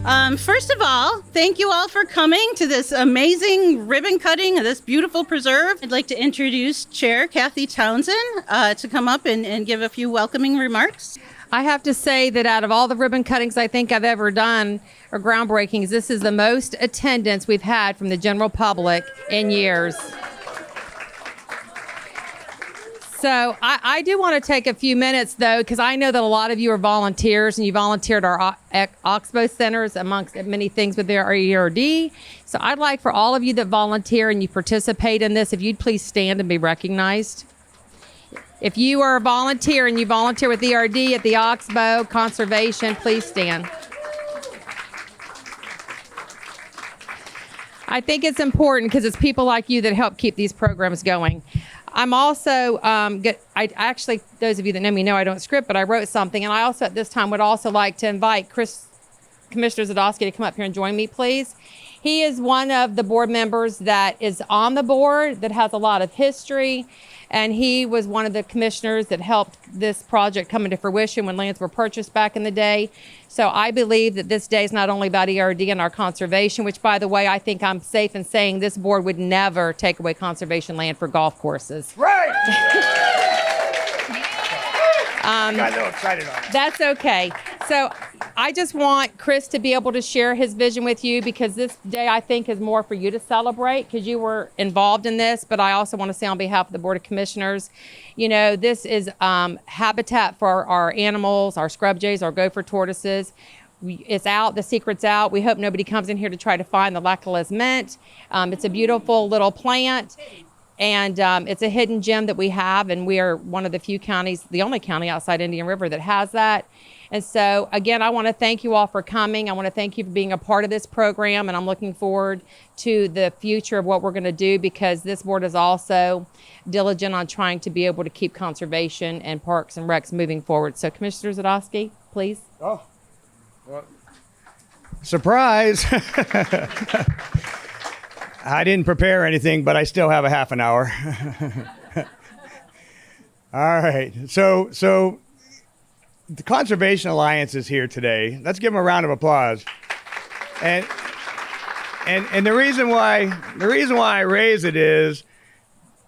First of all, thank you all for coming to this amazing ribbon cutting of this beautiful preserve. I'd like to introduce Chair Kathy Townsend to come up and give a few welcoming remarks. I have to say that out of all the ribbon cuttings I think I've ever done or groundbreakings, this is the most attendance we've had from the general public in years. So I do want to take a few minutes, though, because I know that a lot of you are volunteers and you volunteered our Oxbow centers amongst many things with their ERD. So I'd like for all of you that volunteer and you participate in this, if you'd please stand and be recognized. If you are a volunteer and you volunteer with ERD at the Oxbow Conservation, please stand. I think it's important because it's people like you that help keep these programs going. I'm also, actually, those of you that know me know I don't script, but I wrote something. And I also at this time would also like to invite Commissioner Zadowski to come up here and join me, please. He is one of the board members that is on the board that has a lot of history. And he was one of the commissioners that helped this project come into fruition when lands were purchased back in the day. So I believe that this day is not only about ERD and our conservation, which, by the way, I think I'm safe in saying this board would never take away conservation land for golf courses. Right! I got a little excited on that. That's okay. So I just want Chris to be able to share his vision with you, because this day I think is more for you to celebrate because you were involved in this. But I also want to say on behalf of the Board of Commissioners, you know, this is habitat for our animals, our scrub jays, our gopher tortoises. It's out, the secret's out. We hope nobody comes in here to try to find the Lactulus mint. It's a beautiful little plant. And it's a hidden gem that we have, and we are one of the few counties, the only county outside Indian River that has that. And so, again, I want to thank you all for coming. I want to thank you for being a part of this program, and I'm looking forward to the future of what we're going to do, because this board is also diligent on trying to be able to keep conservation and parks and recs moving forward. So, Commissioner Zadowski, please. Oh, well, surprise. I didn't prepare anything, but I still have a half an hour. All right. So the Conservation Alliance is here today. Let's give them a round of applause. And the reason why I raise it is,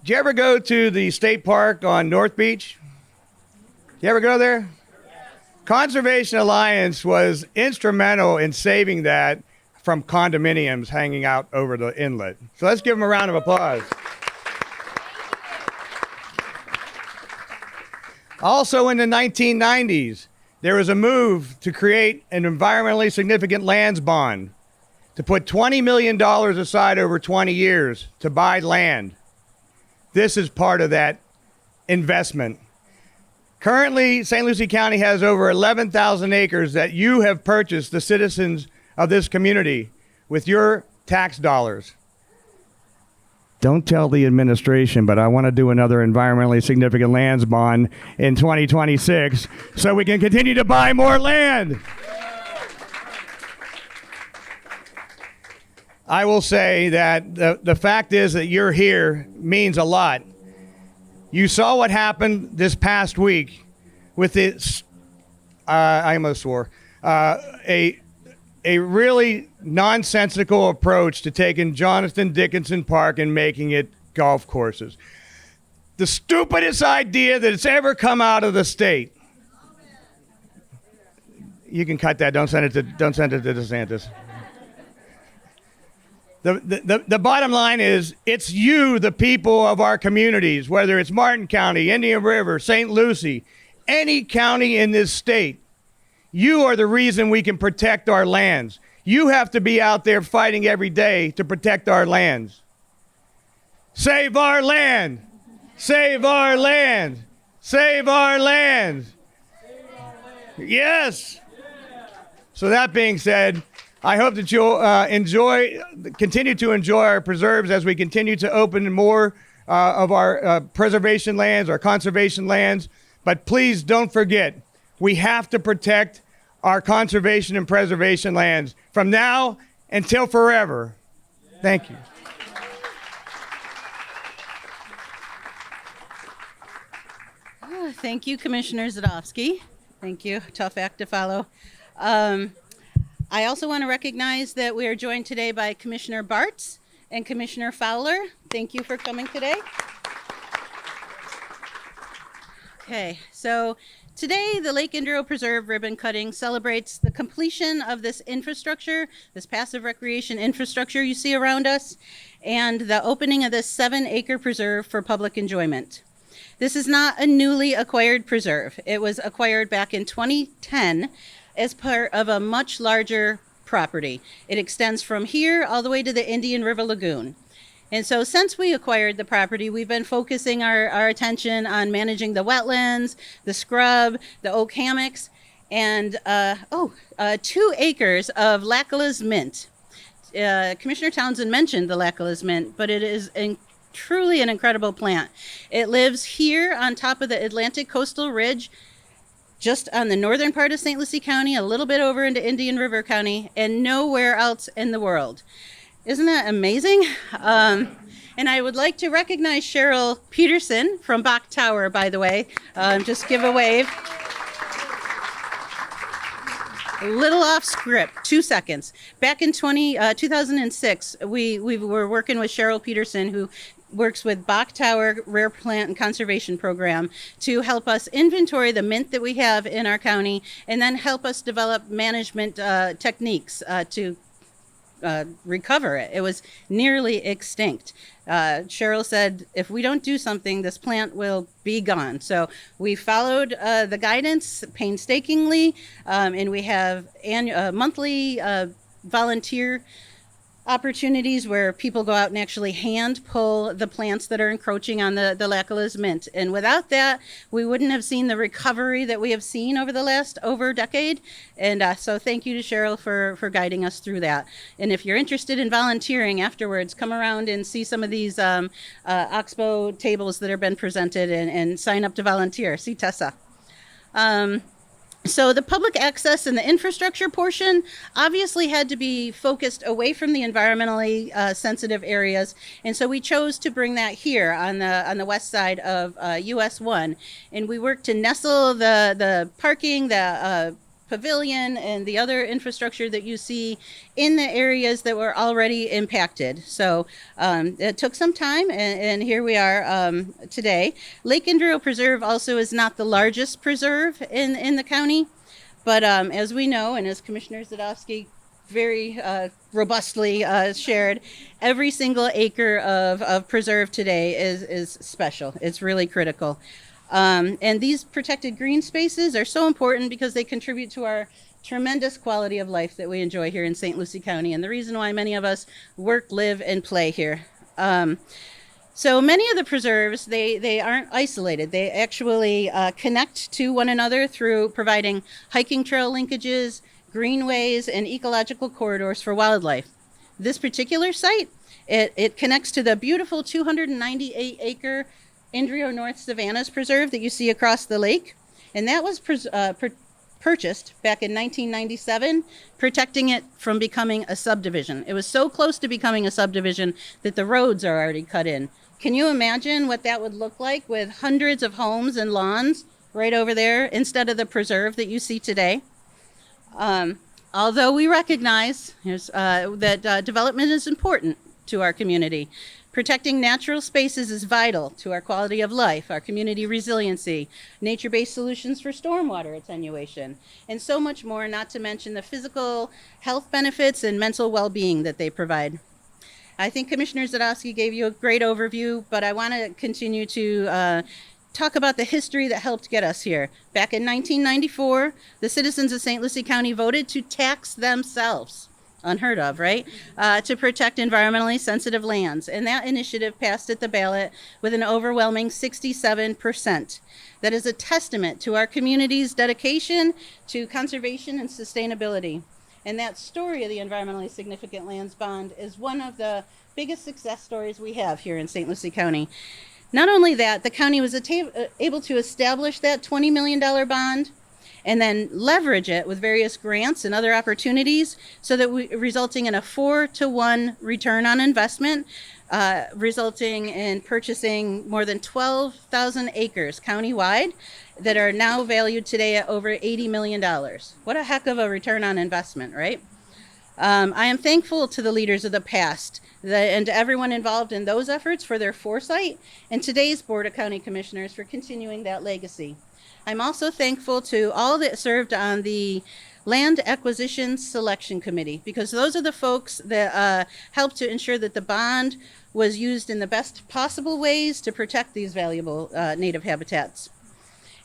did you ever go to the state park on North Beach? You ever go there? Conservation Alliance was instrumental in saving that from condominiums hanging out over the inlet. So let's give them a round of applause. Also in the 1990s, there was a move to create an environmentally significant lands bond to put $20 million aside over 20 years to buy land. This is part of that investment. Currently, St. Lucie County has over 11,000 acres that you have purchased, the citizens of this community, with your tax dollars. Don't tell the administration, but I want to do another environmentally significant lands bond in 2026 so we can continue to buy more land. I will say that the fact is that you're here means a lot. You saw what happened this past week with this, I almost swore, a really nonsensical approach to taking Jonathan Dickinson Park and making it golf courses. The stupidest idea that's ever come out of the state. You can cut that. Don't send it to DeSantis. The bottom line is, it's you, the people of our communities, whether it's Martin County, Indian River, St. Lucie, any county in this state. You are the reason we can protect our lands. You have to be out there fighting every day to protect our lands. Save our land. Save our land. Save our land. Yes. So that being said, I hope that you'll continue to enjoy our preserves as we continue to open more of our preservation lands, our conservation lands. But please don't forget, we have to protect our conservation and preservation lands from now until forever. Thank you. Thank you, Commissioner Zadowski. Thank you. Tough act to follow. I also want to recognize that we are joined today by Commissioner Bartz and Commissioner Fowler. Thank you for coming today. Okay, so today the Lake Indreo Preserve ribbon cutting celebrates the completion of this infrastructure, this passive recreation infrastructure you see around us, and the opening of this 7-acre preserve for public enjoyment. This is not a newly acquired preserve. It was acquired back in 2010 as part of a much larger property. It extends from here all the way to the Indian River Lagoon. And so since we acquired the property, we've been focusing our attention on managing the wetlands, the scrub, the oak hammocks, and 2 acres of Lackalis mint. Commissioner Townsend mentioned the Lackalis mint, but it is truly an incredible plant. It lives here on top of the Atlantic Coastal Ridge, just on the northern part of St. Lucie County, a little bit over into Indian River County, and nowhere else in the world. Isn't that amazing? And I would like to recognize Cheryl Peterson from Bach Tower, by the way. Just give a wave. A little off script, 2 seconds. Back in 2006, we were working with Cheryl Peterson, who works with Bach Tower Rare Plant and Conservation Program, to help us inventory the mint that we have in our county, and then help us develop management techniques to recover it. It was nearly extinct. Cheryl said, if we don't do something, this plant will be gone. So we followed the guidance painstakingly, and we have monthly volunteer opportunities where people go out and actually hand pull the plants that are encroaching on the Lackalis mint. And without that, we wouldn't have seen the recovery that we have seen over the last decade. And so thank you to Cheryl for guiding us through that. And if you're interested in volunteering afterwards, come around and see some of these Oxbow tables that have been presented and sign up to volunteer. See Tessa. So the public access and the infrastructure portion obviously had to be focused away from the environmentally sensitive areas, and so we chose to bring that here on the west side of US 1, and we worked to nestle the parking, the pavilion, and the other infrastructure that you see in the areas that were already impacted. So it took some time, and here we are today. Lake Indreo Preserve also is not the largest preserve in the county, but as we know, and as Commissioner Zadowski very robustly shared, every single acre of preserve today is special. It's really critical. And these protected green spaces are so important because they contribute to our tremendous quality of life that we enjoy here in St. Lucie County, and the reason why many of us work, live, and play here. So many of the preserves, they aren't isolated. They actually connect to one another through providing hiking trail linkages, greenways, and ecological corridors for wildlife. This particular site, it connects to the beautiful 298-acre Indreo North Savannas Preserve that you see across the lake. And that was purchased back in 1997, protecting it from becoming a subdivision. It was so close to becoming a subdivision that the roads are already cut in. Can you imagine what that would look like with hundreds of homes and lawns right over there instead of the preserve that you see today? Although we recognize that development is important to our community, protecting natural spaces is vital to our quality of life, our community resiliency, nature-based solutions for stormwater attenuation, and so much more, not to mention the physical health benefits and mental well-being that they provide. I think Commissioner Zadowski gave you a great overview, but I want to continue to talk about the history that helped get us here. Back in 1994, the citizens of St. Lucie County voted to tax themselves. Unheard of, right? To protect environmentally sensitive lands. And that initiative passed at the ballot with an overwhelming 67%. That is a testament to our community's dedication to conservation and sustainability. And that story of the environmentally significant lands bond is one of the biggest success stories we have here in St. Lucie County. Not only that, the county was able to establish that $20 million bond and then leverage it with various grants and other opportunities so that resulting in a 4-to-1 return on investment, resulting in purchasing more than 12,000 acres countywide that are now valued today at over $80 million. What a heck of a return on investment, right? I am thankful to the leaders of the past and to everyone involved in those efforts for their foresight, and today's Board of County Commissioners for continuing that legacy. I'm also thankful to all that served on the Land Acquisition Selection Committee, because those are the folks that helped to ensure that the bond was used in the best possible ways to protect these valuable native habitats.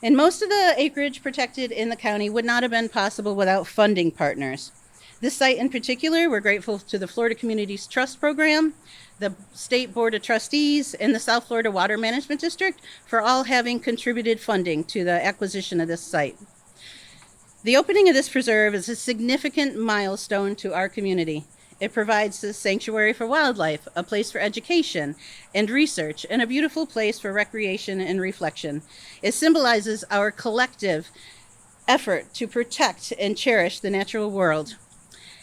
And most of the acreage protected in the county would not have been possible without funding partners. This site in particular, we're grateful to the Florida Communities Trust Program, the State Board of Trustees, and the South Florida Water Management District for all having contributed funding to the acquisition of this site. The opening of this preserve is a significant milestone to our community. It provides a sanctuary for wildlife, a place for education and research, and a beautiful place for recreation and reflection. It symbolizes our collective effort to protect and cherish the natural world.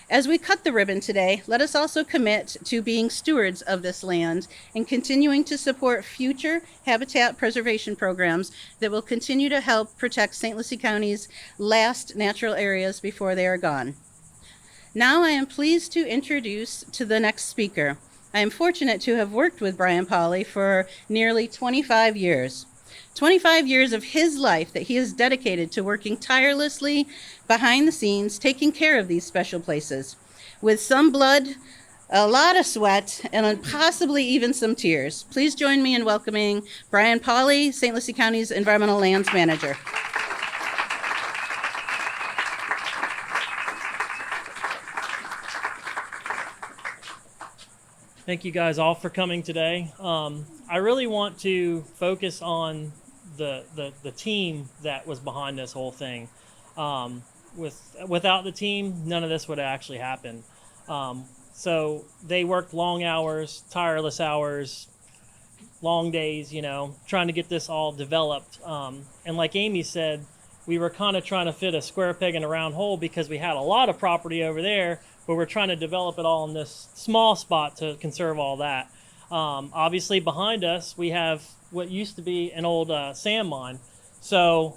As we cut the ribbon today, let us also commit to being stewards of this land and continuing to support future habitat preservation programs that will continue to help protect St. Lucie County's last natural areas before they are gone. Now I am pleased to introduce to the next speaker. I am fortunate to have worked with Brian Pauly for nearly 25 years. 25 years of his life that he has dedicated to working tirelessly behind the scenes, taking care of these special places, with some blood, a lot of sweat, and possibly even some tears. Please join me in welcoming Brian Pauly, St. Lucie County's Environmental Lands Manager. Thank you guys all for coming today. I really want to focus on the team that was behind this whole thing. Without the team, none of this would actually happen. So they worked long hours, tireless hours, long days, trying to get this all developed. And like Amy said, we were kind of trying to fit a square peg in a round hole because we had a lot of property over there, but we're trying to develop it all in this small spot to conserve all that. Obviously behind us, we have what used to be an old sand mine. So,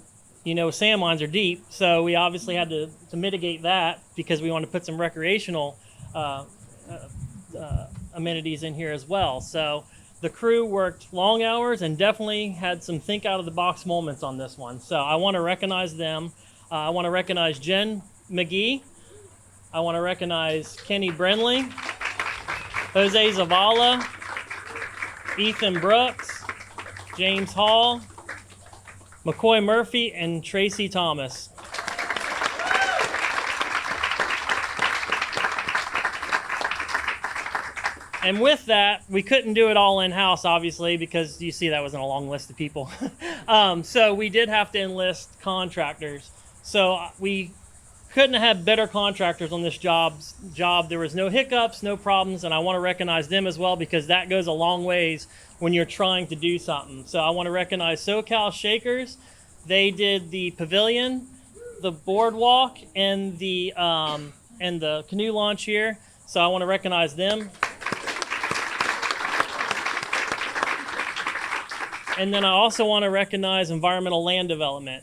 sand mines are deep. So we obviously had to mitigate that because we wanted to put some recreational amenities in here as well. So the crew worked long hours and definitely had some think out of the box moments on this one. So I want to recognize them. I want to recognize Jen McGee. I want to recognize Kenny Brenly, Jose Zavala, Ethan Brooks, James Hall, McCoy Murphy, and Tracy Thomas. And with that, we couldn't do it all in-house, obviously, because you see that wasn't a long list of people. So we did have to enlist contractors. So we couldn't have had better contractors on this job. There was no hiccups, no problems, and I want to recognize them as well because that goes a long ways when you're trying to do something. So I want to recognize SoCal Shakers. They did the pavilion, the boardwalk, and the canoe launch here. So I want to recognize them. And then I also want to recognize Environmental Land Development.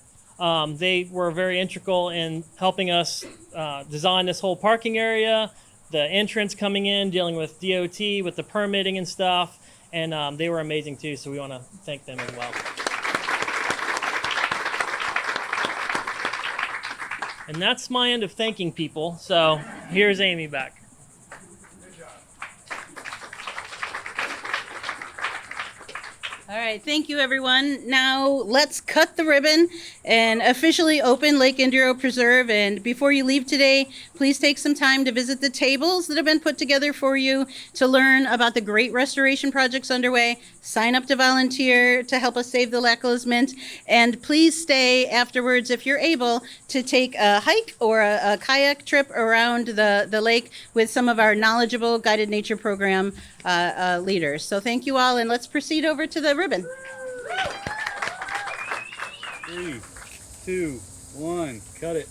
They were very integral in helping us design this whole parking area, the entrance coming in, dealing with DOT, with the permitting and stuff, and they were amazing too, so we want to thank them as well. And that's my end of thanking people, so here's Amy back. All right, thank you, everyone. Now let's cut the ribbon and officially open Lake Indero Preserve. And before you leave today, please take some time to visit the tables that have been put together for you to learn about the great restoration projects underway. Sign up to volunteer to help us save the Lackawanna Mint. And please stay afterwards, if you're able, to take a hike or a kayak trip around the lake with some of our knowledgeable guided nature program leaders. So thank you all, and let's proceed over to the ribbon. 3, 2, 1, cut it.